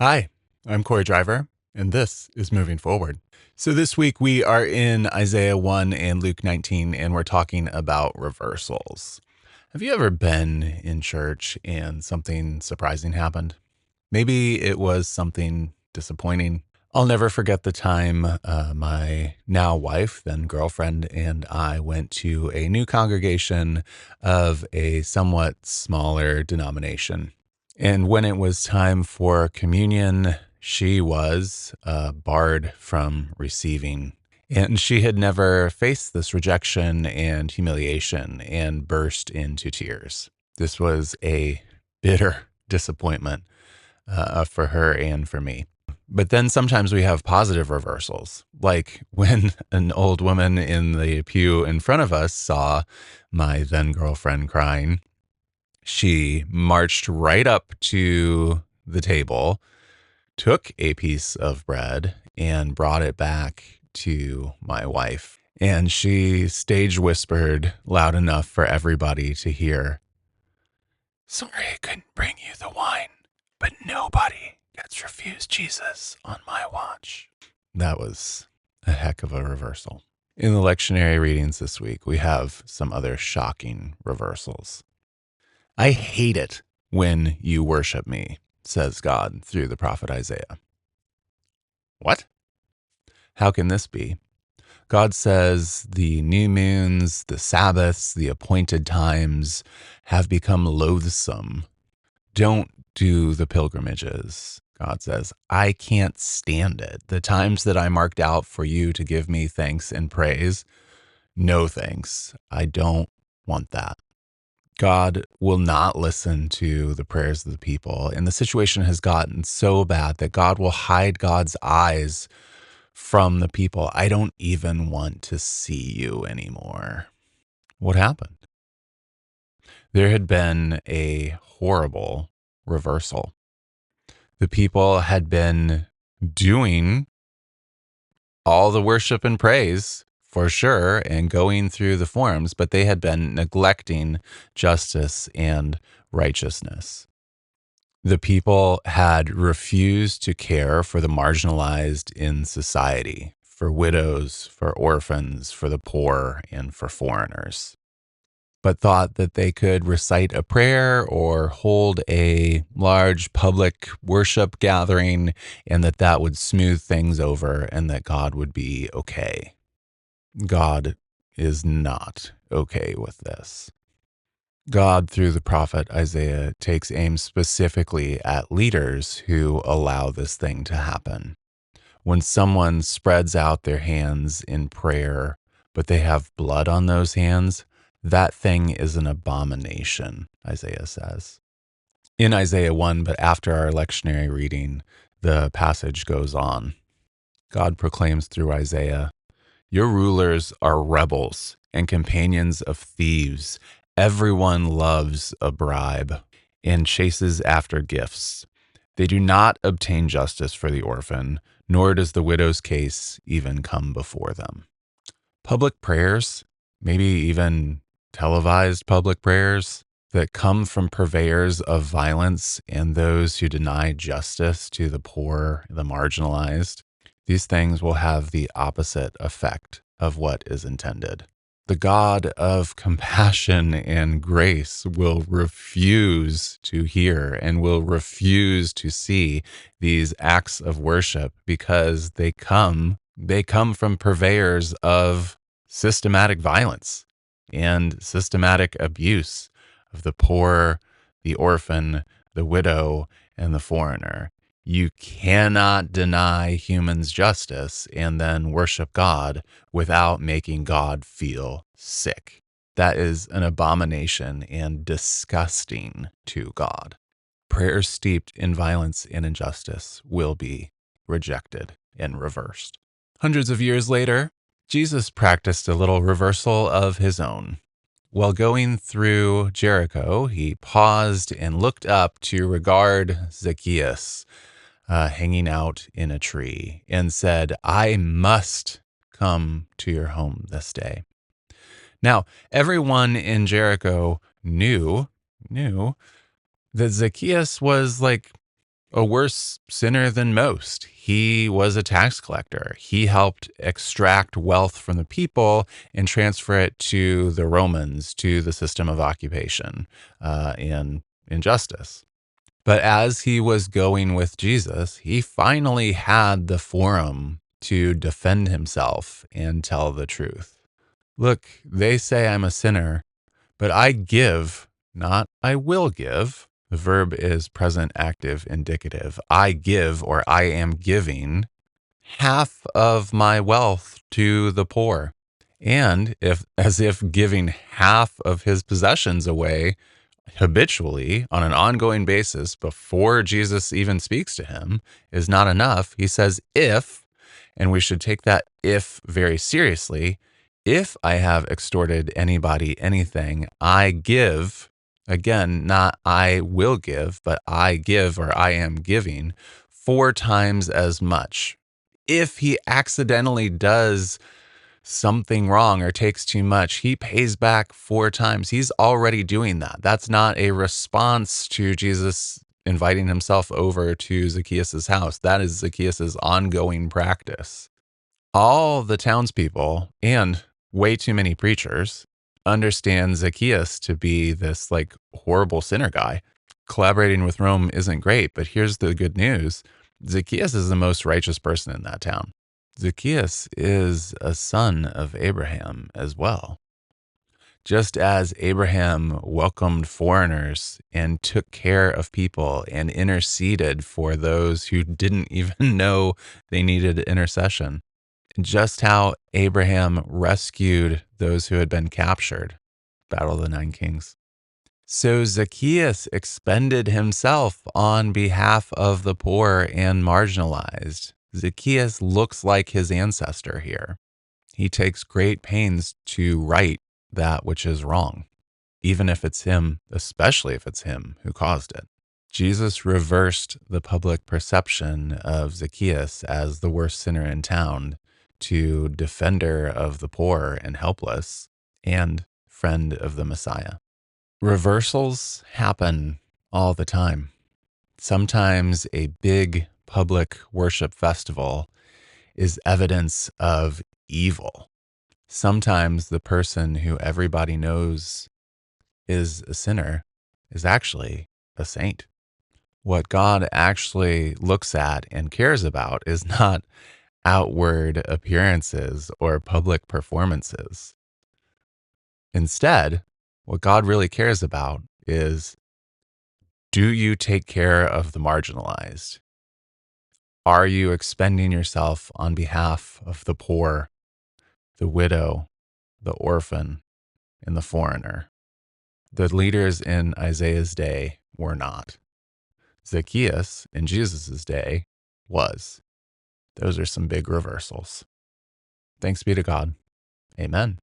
Hi, I'm Corey Driver, and this is Moving Forward. So this week we are in Isaiah 1 and Luke 19, and we're talking about reversals. Have you ever been in church and something surprising happened? Maybe it was something disappointing. I'll never forget the time my now wife, then girlfriend, and I went to a new congregation of a somewhat smaller denomination. And when it was time for communion, she was barred from receiving. And she had never faced this rejection and humiliation and burst into tears. This was a bitter disappointment for her and for me. But then sometimes we have positive reversals, like when an old woman in the pew in front of us saw my then girlfriend crying. She marched right up to the table, took a piece of bread, and brought it back to my wife. And she stage whispered loud enough for everybody to hear, "Sorry I couldn't bring you the wine, but nobody gets refused Jesus on my watch." That was a heck of a reversal. In the lectionary readings this week, we have some other shocking reversals. "I hate it when you worship me," says God through the prophet Isaiah. What? How can this be? God says the new moons, the Sabbaths, the appointed times have become loathsome. Don't do the pilgrimages. God says, I can't stand it. The times that I marked out for you to give me thanks and praise, no thanks. I don't want that. God will not listen to the prayers of the people. And the situation has gotten so bad that God will hide God's eyes from the people. I don't even want to see you anymore. What happened? There had been a horrible reversal. The people had been doing all the worship and praise for sure and going through the forms, but they had been neglecting justice and righteousness. The people had refused to care for the marginalized in society, for widows, for orphans, for the poor, and for foreigners, but thought that they could recite a prayer or hold a large public worship gathering and that that would smooth things over and that God would be okay. God is not okay with this. God, through the prophet Isaiah, takes aim specifically at leaders who allow this thing to happen. When someone spreads out their hands in prayer, but they have blood on those hands, that thing is an abomination, Isaiah says. In Isaiah 1, but after our lectionary reading, the passage goes on. God proclaims through Isaiah, "Your rulers are rebels and companions of thieves. Everyone loves a bribe and chases after gifts. They do not obtain justice for the orphan, nor does the widow's case even come before them." Public prayers, maybe even televised public prayers that come from purveyors of violence and those who deny justice to the poor, the marginalized, these things will have the opposite effect of what is intended. The God of compassion and grace will refuse to hear and will refuse to see these acts of worship because they come from purveyors of systematic violence and systematic abuse of the poor, the orphan, the widow, and the foreigner. You cannot deny humans justice and then worship God without making God feel sick. That is an abomination and disgusting to God. Prayers steeped in violence and injustice will be rejected and reversed. Hundreds of years later, Jesus practiced a little reversal of his own. While going through Jericho, he paused and looked up to regard Zacchaeus hanging out in a tree and said, "I must come to your home this day." Now, everyone in Jericho knew that Zacchaeus was like a worse sinner than most. He was a tax collector. He helped extract wealth from the people and transfer it to the Romans, to the system of occupation and injustice. But as he was going with Jesus, he finally had the forum to defend himself and tell the truth. Look, they say I'm a sinner, but I give, not I will give. The verb is present active indicative. I give, or I am giving half of my wealth to the poor. And if, as if giving half of his possessions away habitually on an ongoing basis before Jesus even speaks to him is not enough. He says, if, and we should take that if very seriously, if I have extorted anybody anything, I give, again, not I will give, but I give or I am giving 4 times as much. If he accidentally does something wrong or takes too much, he pays back 4 times. He's already doing that. That's not a response to Jesus inviting himself over to Zacchaeus' house. That is Zacchaeus' ongoing practice. All the townspeople and way too many preachers understand Zacchaeus to be this like horrible sinner guy. Collaborating with Rome isn't great, but here's the good news. Zacchaeus is the most righteous person in that town. Zacchaeus is a son of Abraham as well. Just as Abraham welcomed foreigners and took care of people and interceded for those who didn't even know they needed intercession, just how Abraham rescued those who had been captured, Battle of the Nine Kings. So Zacchaeus expended himself on behalf of the poor and marginalized. Zacchaeus looks like his ancestor here. He takes great pains to right that which is wrong, even if it's him, especially if it's him who caused it. Jesus reversed the public perception of Zacchaeus as the worst sinner in town to defender of the poor and helpless and friend of the Messiah. Reversals happen all the time. Sometimes a big public worship festival is evidence of evil. Sometimes the person who everybody knows is a sinner is actually a saint. What God actually looks at and cares about is not outward appearances or public performances. Instead, what God really cares about is, do you take care of the marginalized? Are you expending yourself on behalf of the poor, the widow, the orphan, and the foreigner? The leaders in Isaiah's day were not. Zacchaeus in Jesus' day was. Those are some big reversals. Thanks be to God. Amen.